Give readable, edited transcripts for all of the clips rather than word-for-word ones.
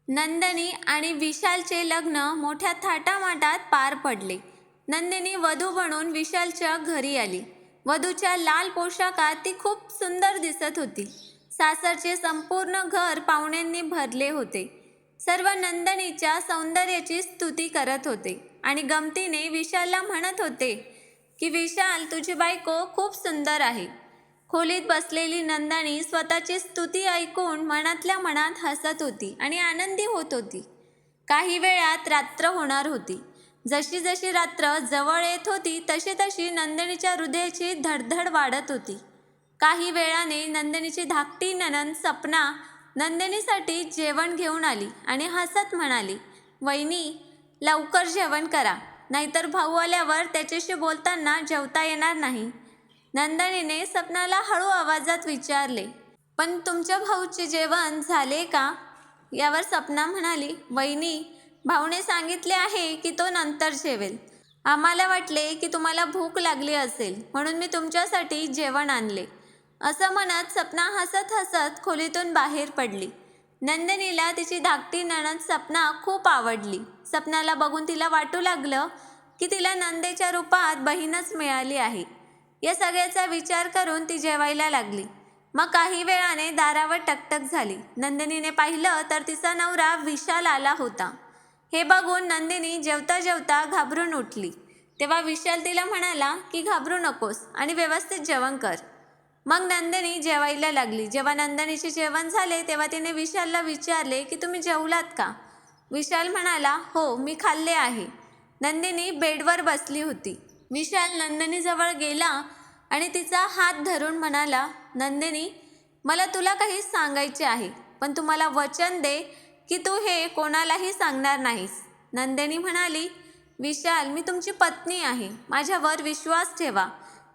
नंदिनी आणि विशालचे लग्न मोठ्या थाटामाटात पार पडले. नंदिनी वधू बनून विशालच्या घरी आली. वधूच्या लाल पोशाखात ती खूप सुंदर दिसत होती. सासरचे संपूर्ण घर पाहुण्यांनी भरले होते. सर्व नंदिनीच्या सौंदर्याची स्तुती करत होते आणि गमतीने विशालला म्हणत होते की विशाल, तुझी बायको खूप सुंदर आहे. खोलीत बसलेली नंदिनी स्वतःची स्तुती ऐकून मनातल्या मनात हसत होती आणि आनंदी होत होती. काही वेळात रात्र होणार होती. जशी जशी रात्र जवळ येत होती तशी तशी नंदिनीच्या हृदयाची धडधड वाढत होती. काही वेळाने नंदिनीची धाकटी नणंद सपना नंदिनीसाठी जेवण घेऊन आली आणि हसत म्हणाली, वहिनी, लवकर जेवण करा, नाहीतर भाऊ आल्यावर त्याच्याशी बोलताना जेवता येणार नाही. नंदिनीने सपनाला हळू आवाजात विचारले, पण तुमच्या भाऊचे जेवण झाले का? यावर सपना म्हणाली, वहिनी, भाऊने सांगितले आहे की तो नंतर जेवेल. आम्हाला वाटले की तुम्हाला भूक लागली असेल म्हणून मी तुमच्यासाठी जेवण आणले. असं म्हणत सपना हसत हसत खोलीतून बाहेर पडली. नंदिनीला तिची धाकटी नणंद सपना खूप आवडली. सपनाला बघून तिला वाटू लागलं की तिला नंदेच्या रूपात बहीणच मिळाली आहे. या सगळ्याचा विचार करून ती जेवायला लागली. मग काही वेळाने दारावर टकटक झाली. नंदिनीने पाहिलं तर तिचा नवरा विशाल आला होता. हे बघून नंदिनी जेवता जेवता घाबरून उठली. तेव्हा विशाल तिला म्हणाला की घाबरू नकोस आणि व्यवस्थित जेवण कर. मग नंदिनी जेवायला लागली. जेव्हा नंदिनीचे जेवण झाले तेव्हा तिने विशालला विचारले की तुम्ही जेवलात का? विशाल म्हणाला, हो, मी खाल्ले आहे. नंदिनी बेडवर बसली होती. विशाल नंदिनीजवळ गेला आणि तिचा हात धरून म्हणाला, नंदिनी, मला तुला काही सांगायचे आहे, पण तू मला वचन दे की तू हे कोणालाही सांगणार नाहीस. नंदिनी म्हणाली, विशाल, मी तुमची पत्नी आहे. माझ्यावर विश्वास ठेवा.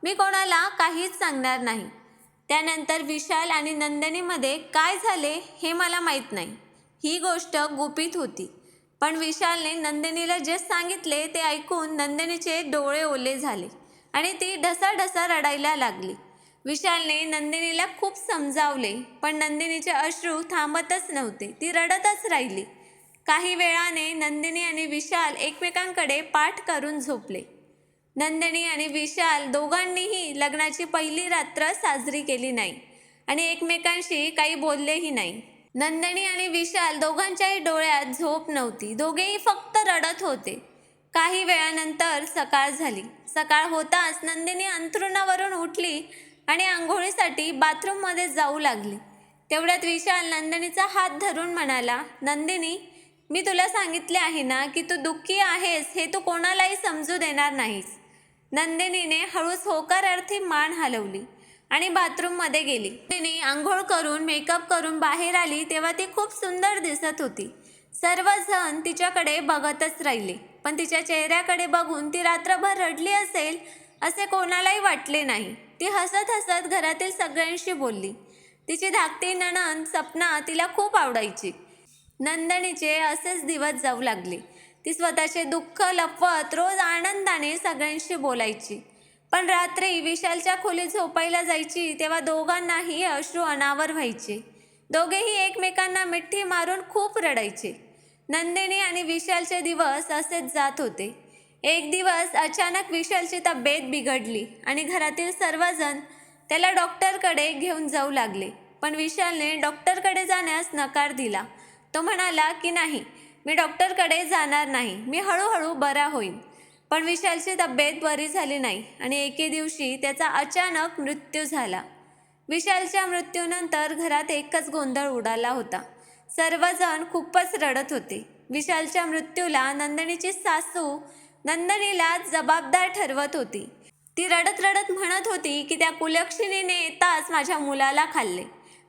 मी कोणाला काहीच सांगणार नाही. त्यानंतर विशाल आणि नंदिनीमध्ये काय झाले हे मला माहीत नाही. ही गोष्ट गुपित होती. पण विशालने नंदिनीला जे सांगितले ते ऐकून नंदिनीचे डोळे ओले झाले आणि ती ढसाढसा रडायला लागली. विशालने नंदिनीला खूप समजावले, पण नंदिनीचे अश्रू थांबतच नव्हते. ती रडतच राहिली. काही वेळाने नंदिनी आणि विशाल एकमेकांकडे पाठ करून झोपले. नंदिनी आणि विशाल दोघांनीही लग्नाची पहिली रात्र साजरी केली नाही आणि एकमेकांशी काही बोललेही नाही. नंदिनी आणि विशाल दोघांच्याही डोळ्यात झोप नव्हती. दोघेही फक्त रडत होते. काही वेळानंतर सकाळ झाली. सकाळ होताच नंदिनी अंथरुणावरून उठली आणि आंघोळीसाठी बाथरूममध्ये जाऊ लागली. तेवढ्यात विशाल नंदिनीचा हात धरून म्हणाला, नंदिनी, मी तुला सांगितले आहे ना की तू दुःखी आहेस हे तू कोणालाही समजू देणार नाहीस. नंदिनीने हळूच होकारार्थी मान हलवली आणि बाथरूममध्ये गेली. तिने आंघोळ करून मेकअप करून बाहेर आली तेव्हा ती खूप सुंदर दिसत होती. सर्वजण तिच्याकडे बघतच राहिले, पण तिच्या चेहऱ्याकडे बघून ती रात्रभर रडली असेल असे कोणालाही वाटले नाही. ती हसत हसत घरातील सगळ्यांशी बोलली. तिची धाकटी नणंद सपना तिला खूप आवडायची. नंदिनीचे असेच दिवस जाऊ लागले. ती स्वतःचे दुःख लपवत रोज आनंदाने सगळ्यांशी बोलायची. पण रात्री विशालच्या खोलीत झोपायला जायची तेव्हा दोघांनाही अश्रू अनावर व्हायचे. दोघेही एकमेकांना मिठी मारून खूप रडायचे. नंदिनी आणि विशालचे दिवस असेच जात होते. एक दिवस अचानक विशालची तब्येत बिघडली आणि घरातील सर्वजण त्याला डॉक्टरकडे घेऊन जाऊ लागले. पण विशालने डॉक्टरकडे जाण्यास नकार दिला. तो म्हणाला की नाही, मी डॉक्टरकडे जाणार नाही, मी हळूहळू बरा होईन. पण विशालची तब्येत बरी झाली नाही आणि एके दिवशी त्याचा अचानक मृत्यू झाला. विशालच्या मृत्यूनंतर घरात एकच गोंधळ उडाला होता. सर्वजण खूपच रडत होते. विशालच्या मृत्यूला नंदिनीची सासू नंदिनीला जबाबदार ठरवत होती. ती रडत रडत म्हणत होती की त्या कुलक्षणीने येताच माझ्या मुलाला खाल्ले.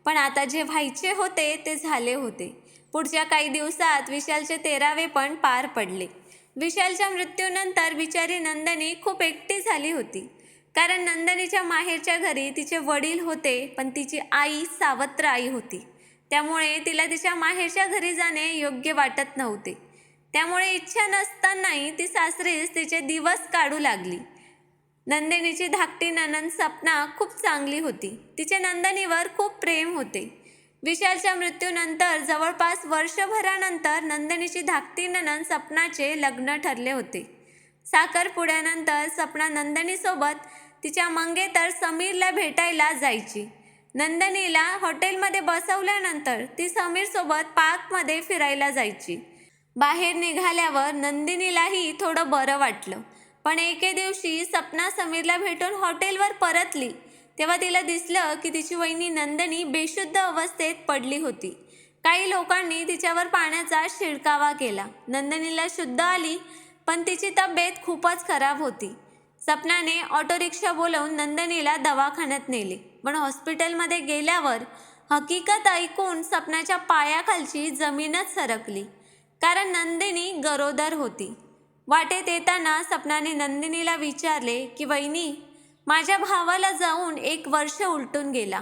पण आता जे व्हायचे होते ते झाले होते. पुढच्या काही दिवसात विशालचे 13वे पण पार पडले. विशालच्या मृत्यूनंतर बिचारी नंदिनी खूप एकटी झाली होती. कारण नंदिनीच्या माहेरच्या घरी तिचे वडील होते, पण तिची आई सावत्र आई होती. त्यामुळे तिला तिच्या माहेरच्या घरी जाणे योग्य वाटत नव्हते. त्यामुळे इच्छा नसतानाही ती सासरीच तिचे दिवस काढू लागली. नंदिनीची धाकटी नणंद सपना खूप चांगली होती. तिचे नंदिनीवर खूप प्रेम होते. विशालच्या मृत्यूनंतर जवळपास वर्षभरानंतर नंदिनीची धाकटी नणंद सपनाचे लग्न ठरले होते. साखरपुड्यानंतर सपना नंदिनीसोबत तिच्या मंगेतर समीरला भेटायला जायची. नंदिनीला हॉटेलमध्ये बसवल्यानंतर ती समीरसोबत पार्कमध्ये फिरायला जायची. बाहेर निघाल्यावर नंदिनीलाही थोडं बरं वाटलं. पण एके दिवशी सपना समीरला भेटून हॉटेलवर परतली तेव्हा तिला दिसलं की तिची वहिनी नंदिनी बेशुद्ध अवस्थेत पडली होती. काही लोकांनी तिच्यावर पाण्याचा शिडकावा केला. नंदिनीला शुद्ध आली पण तिची तब्येत खूपच खराब होती. सपनाने ऑटो रिक्षा बोलवून नंदिनीला दवाखान्यात नेले. पण हॉस्पिटलमध्ये गेल्यावर हकीकत ऐकून सपनाच्या पायाखालची जमीनच सरकली, कारण नंदिनी गरोदर होती. वाटेत येताना सपनाने नंदिनीला विचारले की वहिनी, माझ्या भावाला जाऊन 1 वर्ष उलटून गेला,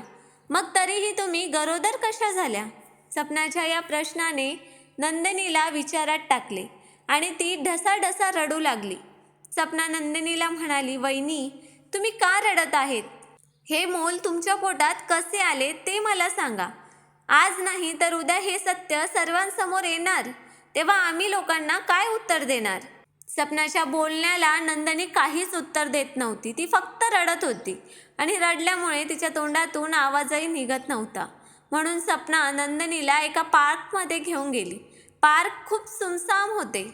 मग तरीही तुम्ही गरोदर कशा झाल्या? सपनाच्या या प्रश्नाने नंदिनीला विचारात टाकले आणि ती ढसाढसा रडू लागली. सपना नंदिनीला म्हणाली, वहिनी, तुम्ही का रडत आहेत? हे मूल तुमच्या पोटात कसे आले ते मला सांगा. आज नाही तर उद्या हे सत्य सर्वांसमोर येणार, तेव्हा आम्ही लोकांना काय उत्तर देणार? सपनाच्या बोलण्याला नंदिनी काहीच उत्तर देत नव्हती. ती फक्त रडत होती आणि रडल्यामुळे तिच्या तोंडातून आवाजही निघत नव्हता. म्हणून सपना नंदिनीला एका पार्कमध्ये घेऊन गेली. पार्क खूप सुमसाम होते.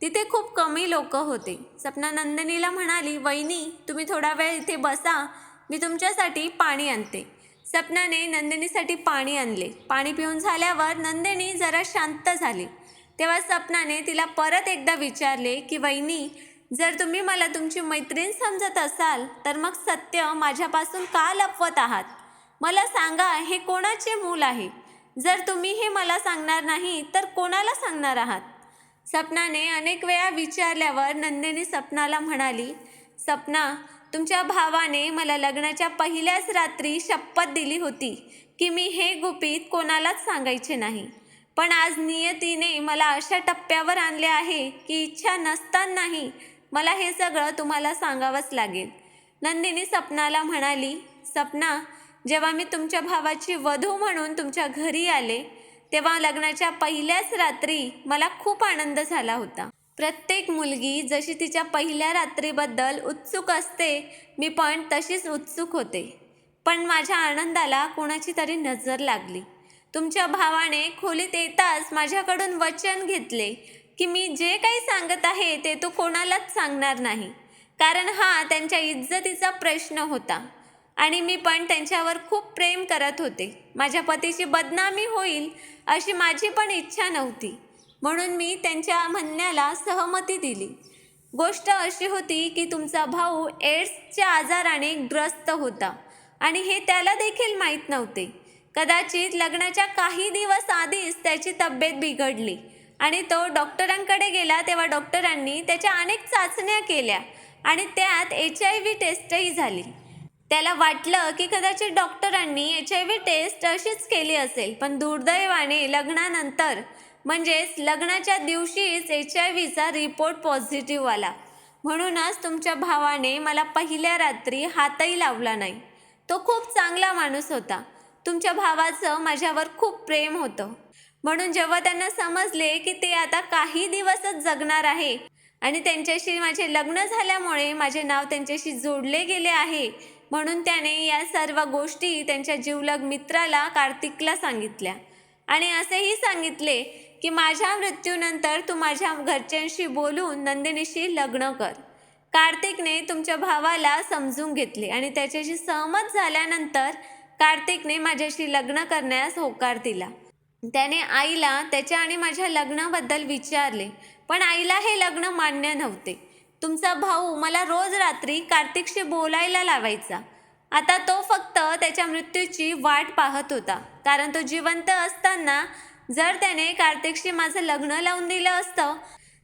तिथे खूप कमी लोक होते. सपना नंदिनीला म्हणाली, वहिनी, तुम्ही थोडा वेळ इथे बसा, मी तुमच्यासाठी पाणी आणते. सपनाने नंदिनीसाठी पाणी आणले. पाणी पिऊन झाल्यावर नंदिनी जरा शांत झाली. तेव्हा सपनाने तिला परत एकदा विचारले की वहिनी, जर तुम्ही मला तुमची मैत्रीण समजत असाल तर मग सत्य माझ्यापासून का लपवत आहात? मला सांगा, हे कोणाचे मूल आहे? जर तुम्ही हे मला सांगणार नाही तर कोणाला सांगणार आहात? सपनाने अनेक वेळा विचारल्यावर नंदिनी सपनाला म्हणाली, सपना, तुमच्या भावाने मला लग्नाच्या पहिल्याच रात्री शपथ दिली होती की मी हे गुपित कोणालाच सांगायचे नाही. पण आज नियतीने मला अशा टप्प्यावर आणले आहे की इच्छा नसतानाही मला हे सगळं तुम्हाला सांगावंच लागेल. नंदिनी सपनाला म्हणाली, सपना, जेव्हा मी तुमच्या भावाची वधू म्हणून तुमच्या घरी आले तेव्हा लग्नाच्या पहिल्याच रात्री मला खूप आनंद झाला होता. प्रत्येक मुलगी जशी तिच्या पहिल्या रात्रीबद्दल उत्सुक असते, मी पण तशीच उत्सुक होते. पण माझ्या आनंदाला कोणाची तरी नजर लागली. तुमच्या भावाने खोलीत येताच माझ्याकडून वचन घेतले की मी जे काही सांगत आहे ते तो कोणालाच सांगणार नाही, कारण हा त्यांच्या इज्जतीचा प्रश्न होता आणि मी पण त्यांच्यावर खूप प्रेम करत होते. माझ्या पतीची बदनामी होईल अशी माझी पण इच्छा नव्हती, म्हणून मी त्यांच्या म्हणण्याला सहमती दिली. गोष्ट अशी होती की तुमचा भाऊ एड्सच्या आजाराने ग्रस्त होता आणि हे त्याला देखील माहीत नव्हते. कदाचित लग्नाच्या काही दिवस आधीच त्याची तब्येत बिघडली आणि तो डॉक्टरांकडे गेला तेव्हा डॉक्टरांनी त्याच्या अनेक चाचण्या केल्या आणि त्यात HIV टेस्टही झाली. त्याला वाटलं की कदाचित डॉक्टरांनी HIV टेस्ट अशीच केली असेल, पण दुर्दैवाने लग्नानंतर म्हणजेच लग्नाच्या दिवशीच HIVचा रिपोर्ट पॉझिटिव्ह आला. म्हणूनच तुमच्या भावाने मला पहिल्या रात्री हातही लावला नाही. तो खूप चांगला माणूस होता. तुमच्या भावाचं माझ्यावर खूप प्रेम होतं. म्हणून जेव्हा त्यांना समजले की ते आता काही दिवसच जगणार आहे आणि त्यांच्याशी माझे लग्न झाल्यामुळे माझे नाव त्यांच्याशी जोडले गेले आहे, म्हणून त्याने या सर्व गोष्टी त्यांच्या जिवलग मित्राला कार्तिकला सांगितल्या आणि असेही सांगितले की माझ्या मृत्यूनंतर तू माझ्या घरच्यांशी बोलून नंदिनीशी लग्न कर. कार्तिकने तुमच्या भावाला समजून घेतले आणि त्याच्याशी सहमत झाल्यानंतर कार्तिकने माझ्याशी लग्न करण्यास होकार दिला. त्याने आईला त्याच्या आणि माझ्या लग्नाबद्दल विचारले, पण आईला हे लग्न मान्य नव्हते. तुमचा भाऊ मला रोज रात्री कार्तिकशी बोलायला लावायचा. आता तो फक्त त्याच्या मृत्यूची वाट पाहत होता, कारण तो जिवंत असताना जर त्याने कार्तिकशी माझं लग्न लावून दिलं असतं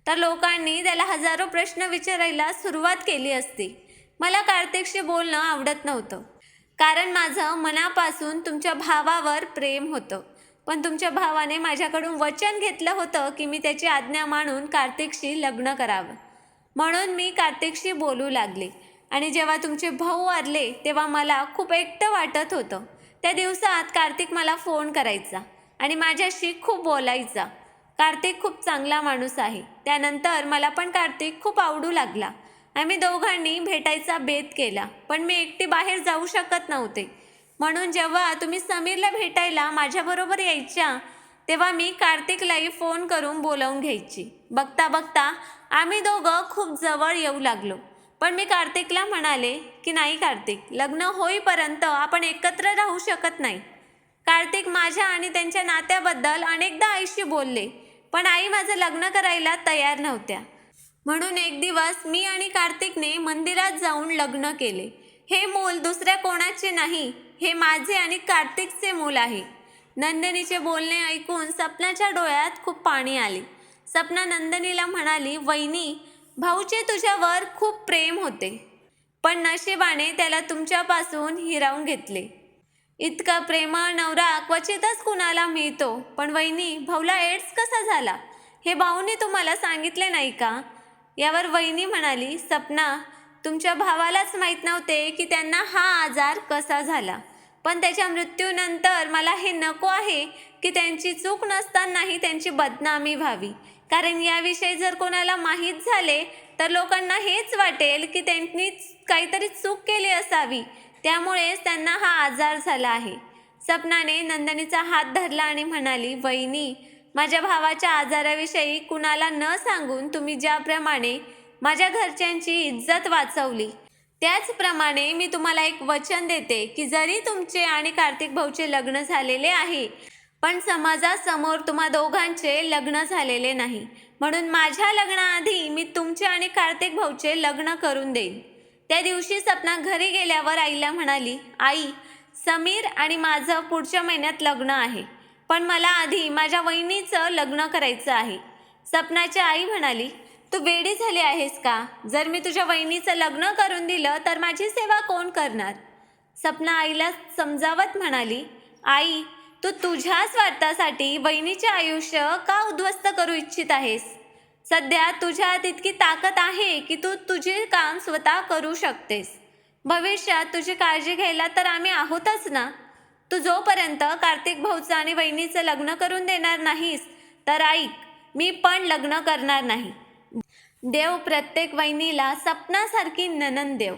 तर लोकांनी त्याला हजारो प्रश्न विचारायला सुरुवात केली असती. मला कार्तिकशी बोलणं आवडत नव्हतं, कारण माझं मनापासून तुमच्या भावावर प्रेम होतं. पण तुमच्या भावाने माझ्याकडून वचन घेतलं होतं की मी त्याची आज्ञा मानून कार्तिकशी लग्न करावं. म्हणून मी कार्तिकशी बोलू लागले आणि जेव्हा तुमचे भाऊ वारले तेव्हा मला खूप एकटं वाटत होतं, त्या दिवसात कार्तिक मला फोन करायचा आणि माझ्याशी खूप बोलायचा. कार्तिक खूप चांगला माणूस आहे. त्यानंतर मला पण कार्तिक खूप आवडू लागला. आम्ही दोघांनी भेटायचा बेत केला, पण मी एकटी बाहेर जाऊ शकत नव्हते. म्हणून जेव्हा तुम्ही समीरला भेटायला माझ्याबरोबर यायच्या, तेव्हा मी कार्तिकलाही फोन करून बोलावून घ्यायची. बघता बघता आम्ही दोघं खूप जवळ येऊ लागलो. पण मी कार्तिकला म्हणाले की नाही कार्तिक, लग्न होईपर्यंत आपण एकत्र राहू शकत नाही. कार्तिक माझ्या आणि त्यांच्या नात्याबद्दल अनेकदा आईशी बोलले, पण आई माझं लग्न करायला तयार नव्हत्या. म्हणून एक दिवस मी आणि कार्तिकने मंदिरात जाऊन लग्न केले. हे मूल दुसऱ्या कोणाचे नाही, हे माझे आणि कार्तिकचे मूल आहे. नंदिनीचे बोलणे ऐकून सपनाच्या डोळ्यात खूप पाणी आले. सपना नंदिनीला म्हणाली, वहिनी, भाऊचे तुझ्यावर खूप प्रेम होते, पण नशिबाने त्याला तुमच्यापासून हिरावून घेतले. इतका प्रेमळ नवरा क्वचितच कुणाला मिळतो. पण वहिनी, भाऊला एड्स कसा झाला हे भाऊने तुम्हाला सांगितले नाही का? यावर वहिनी म्हणाली, सपना, तुमच्या भावालाच माहीत नव्हते की त्यांना हा आजार कसा झाला. पण त्याच्या मृत्यूनंतर मला हे नको आहे की त्यांची चूक नसतानाही त्यांची बदनामी व्हावी. कारण याविषयी जर कोणाला माहीत झाले तर लोकांना हेच वाटेल की त्यांनी काहीतरी चूक केली असावी, त्यामुळेच त्यांना हा आजार झाला आहे. सपनाने नंदिनीचा हात धरला आणि म्हणाली, वहिनी, माझ्या भावाच्या आजाराविषयी कुणाला न सांगून तुम्ही ज्याप्रमाणे माझ्या घरच्यांची इज्जत वाचवली, त्याचप्रमाणे मी तुम्हाला एक वचन देते की जरी तुमचे आणि कार्तिक भाऊचे लग्न झालेले आहे, पण समाजासमोर तुम्हा दोघांचे लग्न झालेले नाही. म्हणून माझ्या लग्नाआधी मी तुमचे आणि कार्तिक भाऊचे लग्न करून देईन. त्या दिवशी सपना घरी गेल्यावर आईला म्हणाली, आई, समीर आणि माझं पुढच्या महिन्यात लग्न आहे, पण मला आधी माझ्या वहिनीचं लग्न करायचं आहे. सपनाची आई म्हणाली, तू वेडी झाली आहेस का? जर मी तुझ्या वहिनीचं लग्न करून दिलं तर माझी सेवा कोण करणार? सपना आईला समजावत म्हणाली, आई, तू तुझ्या स्वार्थासाठी वहिनीचे आयुष्य का उद्ध्वस्त करू इच्छित आहेस? सध्या तुझ्यात इतकी ताकद आहे की तू तुझे काम स्वतः करू शकतेस. भविष्यात तुझी काळजी घ्यायला तर आम्ही आहोतच ना. तू जोपर्यंत कार्तिक भाऊचं आणि वहिनीचं लग्न करून देणार नाहीस तर ऐक, मी पण लग्न करणार नाही. देव प्रत्येक वहिनीला सपनासारखी नणंद देव.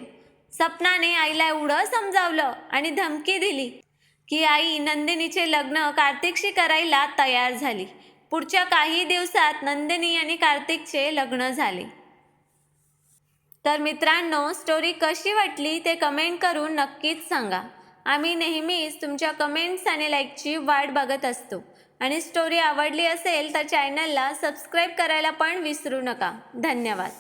सपनाने आईला एवढं समजावलं आणि धमकी दिली की आई नंदिनीचे लग्न कार्तिकशी करायला तयार झाली. पुढच्या काही दिवसात नंदिनी आणि कार्तिकचे लग्न झाले. तर मित्रांनो, स्टोरी कशी वाटली ते कमेंट करून नक्कीच सांगा. आम्ही नेहमीच तुमच्या कमेंट्स आणि लाईकची वाट बघत असतो. आणि स्टोरी आवडली असेल तर चॅनलला सबस्क्राईब करायला पण विसरू नका. धन्यवाद.